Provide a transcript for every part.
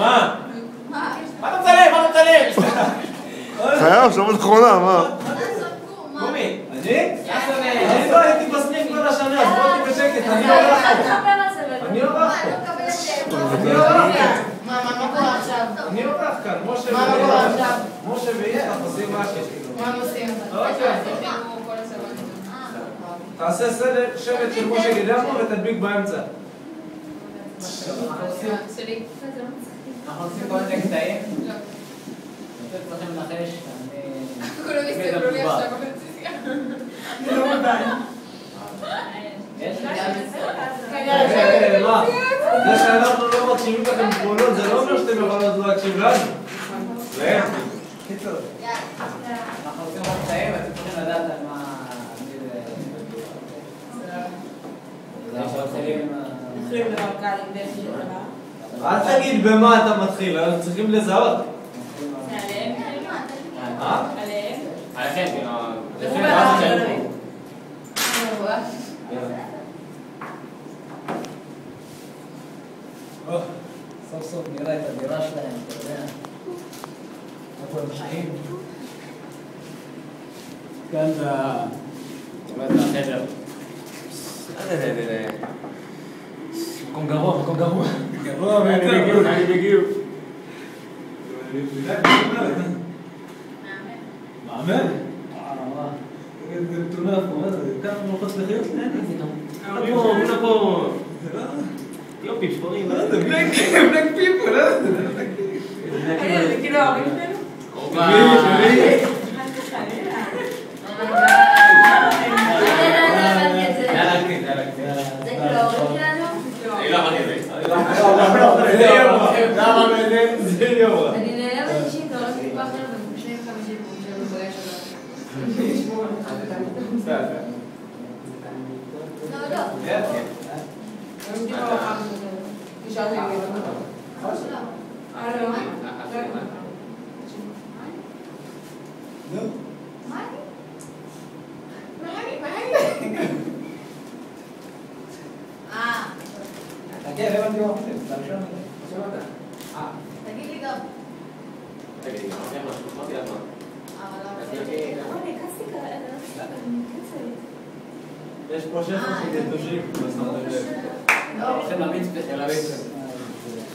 מה? מה אתה מצלם? מה אתה מצלם? חייב, שומעת אחרונה, מה? קומי, אני לא הייתי בסניף כל השנה, אז בוא אותי בשקט, אני לא אורח פה. אני אורח פה. אני אורח פה. מה קורה עכשיו? אני אורח כאן, משה מה קורה עכשיו? משה ויהיה, אנחנו עושים משהו. מה הם עושים? תעשה שבט של משה גידלנו ותדביק באמצע. אנחנו עושים כל מיני קטעים? לא. אני רוצה לכם לנחש, כולם הסתכלו לי עכשיו בקציסיה. אני לא מודעת. יש לי מה? זה שאנחנו לא מקשיבים לכם תמונות, זה לא אומר שאתם יכולות לא להקשיב לנו. זה? קיצור. אנחנו עושים רק קטעים, אתם צריכים לדעת על מה... אל תגיד במה אתה מתחיל, אנחנו צריכים לזהות. זה עליהם? מה? עליהם? עליכם, זה סוף סוף נראה את הדירה שלהם, אתה יודע. איפה הם חיים? כאן זה החדר. מקום גרוע, מקום גרוע. גרוע, והם הגיעו. מאמן? זה מטונף פה, מה זה? כמה מלכות לחיות? אין פה... יופי, שפורים. בלק פיפול, זה כאילו ההורים שלנו? שלי. זה כאילו ההורים שלנו? אני לא אמרתי את זה. זה יום. אני נהנה בשישי, אתה הולך מטבח שלנו ובשני חמישים שלנו בגלל שלנו. לא, לא. נשארתי לי. תגיד לי גם. יש פה שפע של יתושים. הולכים להמיץ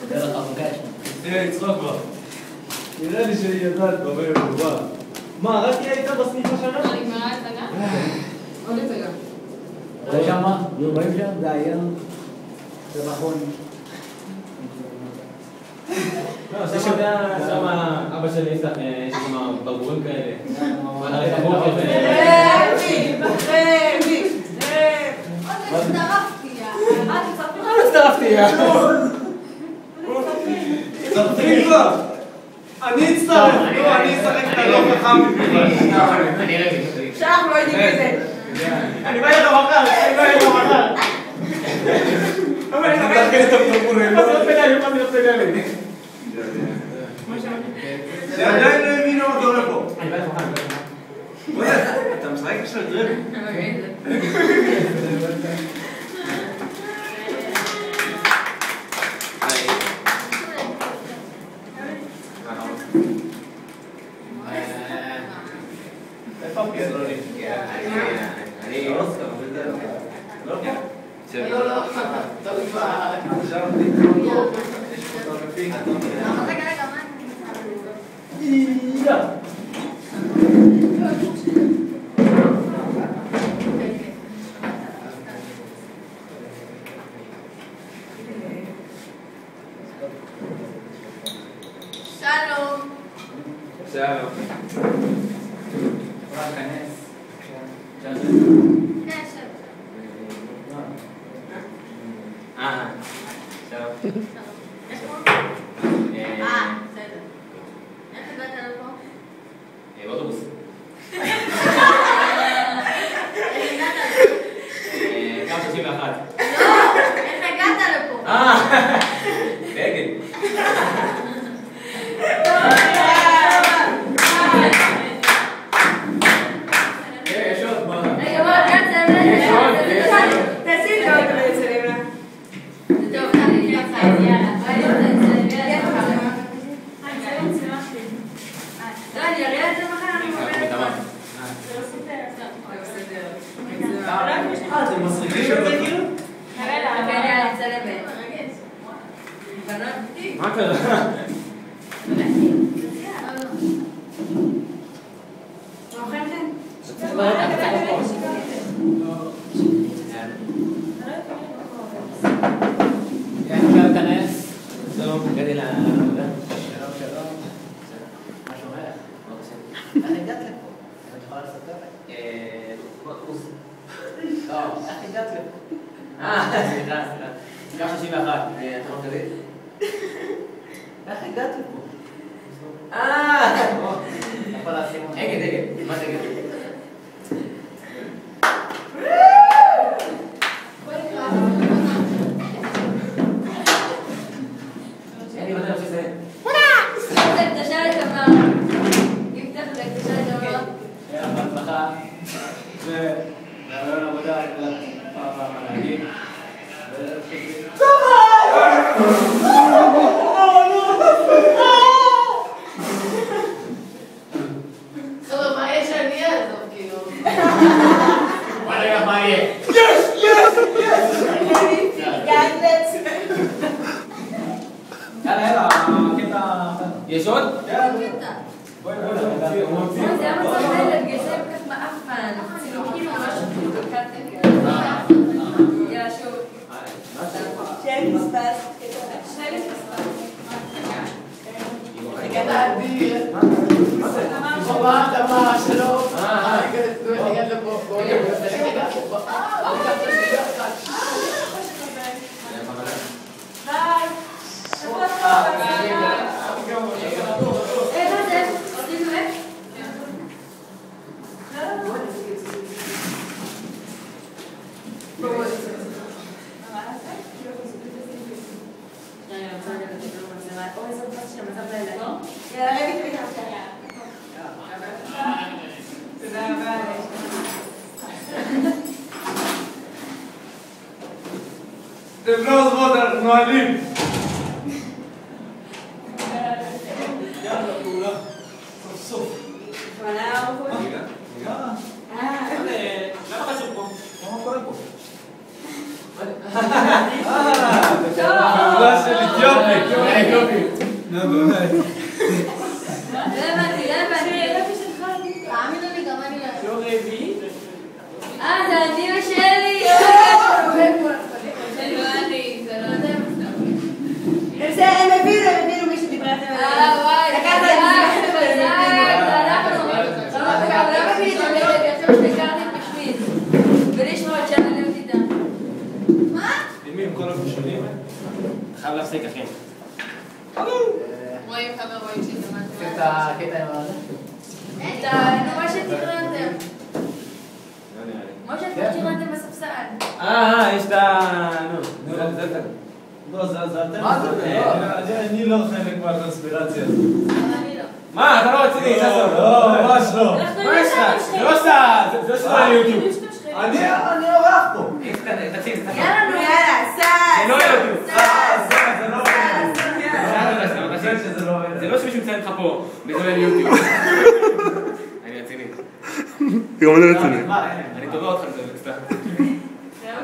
דרך ארוכה יש. תראה, יצחוק כבר. נראה לי שהיא ידעת במה מדובר. מה, רק היא הייתה בסניף השנה? אני נגמרה הצגה? עוד הצגה. זה שמה? רואים שם? זה היה... זה נכון. לא, שם אבא שלי יש שם ברבורים כאלה. הצטרפתי. צרפים כבר! אני אצטרף! לא, אני אשחק את הלא חכם מבחינת. שאנחנו לא יודעים מי זה. אני בא לך מחר! אבל אני מתחיל את הפרפורים. מה זה פדלים? מה זה פדלים? זה עדיין לא הבינו מה קורה פה. אני בא לך מחר. אתה משחק עכשיו דרבי. שלום. שלום. יכולה להיכנס. כן, שלום. שלום. איך קוראים? בסדר. איך הגעת לפה? באוטובוס. איך הגעת לפה? קו 31. לא! איך הגעת לפה? באגד. יש עוד מה? רגע, אתם מסריגים את זה כאילו? יאללה, נצלם בהם. מה קרה? שלום, הגעתי לעבודה. שלום, שלום. מה שומע? איך הגעת לפה? את יכולה לספר לי? לא, איך הגעת לפה? סליחה. גם 31. אתה לא כזה? איך הגעת לפה? יכול לשים אותך. אגד. מה זה אגד? אני בטוח שזה... תשאל את אמר. יפתח את זה, תשאל את אמר. בהצלחה. ורעיון עבודה, אני יודעת פעם להגיד. חבר'ה, מה יש שאני אעזוב, כאילו? בוא נראה מה יהיה. יאללה, קטע... יש עוד? בואי, זה המצב האלה, בגלל זה כל כך מאפן. צילוקים ממש קלטים. יאללה, שוב. שלי פספס. זה קטע אדיר. מה אתה אמר שלום? הגעת לפה. ביי. איפה זה? עשינו איך? אתם לא עוזבות, אנחנו נועלים. יאללה, פעולה. סוף. למה חשוב פה? מה קורה פה? פעולה של אתיופי. נו, באמת. לא הבנתי. תאמינו לי, גם אני לא. שיעור רביעי? זה אני ושלי. הם הבינו מי שדיברתם עליו. וואי, למה מביא את זה? עכשיו שתכרתם בשביל. ולשמוע את שאלה להיות איתה. מה? עם מי? עם כל הפשונים? אתה חייב להפסיק, אחי. רואים חבר, רואים שהתאמנתם. את הקטע עם הזה? מה שתכננתם. מה שתכננתם בספסל. יש את ה... נו, זה אתה. לא, זה אתם. מה זה? אני לא חלק מהקונספירציה הזאת. אני לא. מה, אתה לא רציני, לא, ממש לא. מה יש לך? זה לא סתם, זה לא סתם ליוטיוב. אני אורח פה. תציג, יאללה, נו. זה לא יוטיוב. זה לא שמישהו מציין לך פה, וזה לא ליוטיוב. אני רציני. גם אני רציני. אני תובע אותך לזה, סתם.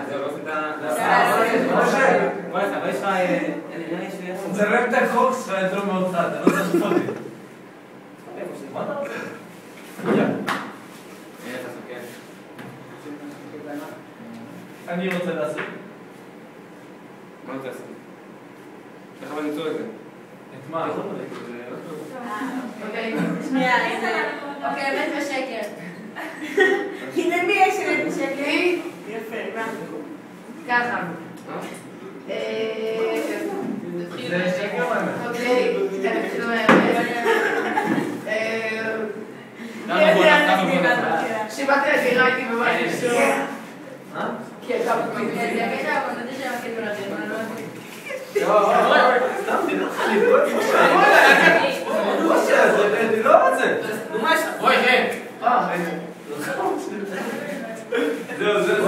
זהו, לא עושים את משה. בוא לך, אבל יש לך... צלם את הקוקס והיתרום מאותך, אתה לא צריך לפות לי. מה אתה רוצה? אני רוצה לעשות. מה אתה עושה? איך אבל למצוא את זה? את מה? שנייה, אוקיי, אמת ושקר. כי למי יש אמת ושקר? יפה, מה? ככה. זה שקר או אמת? אוקיי, תתחילו מהאמת. כשבאתי לדירה הייתי ממש בשוק. מה? כי הייתה בקטע, אבל נדע שהם הקטע לדירה. סתם, תדע לך לבדוק עם משה, אני לא רוצה. אוי, כן. זהו, זה לא.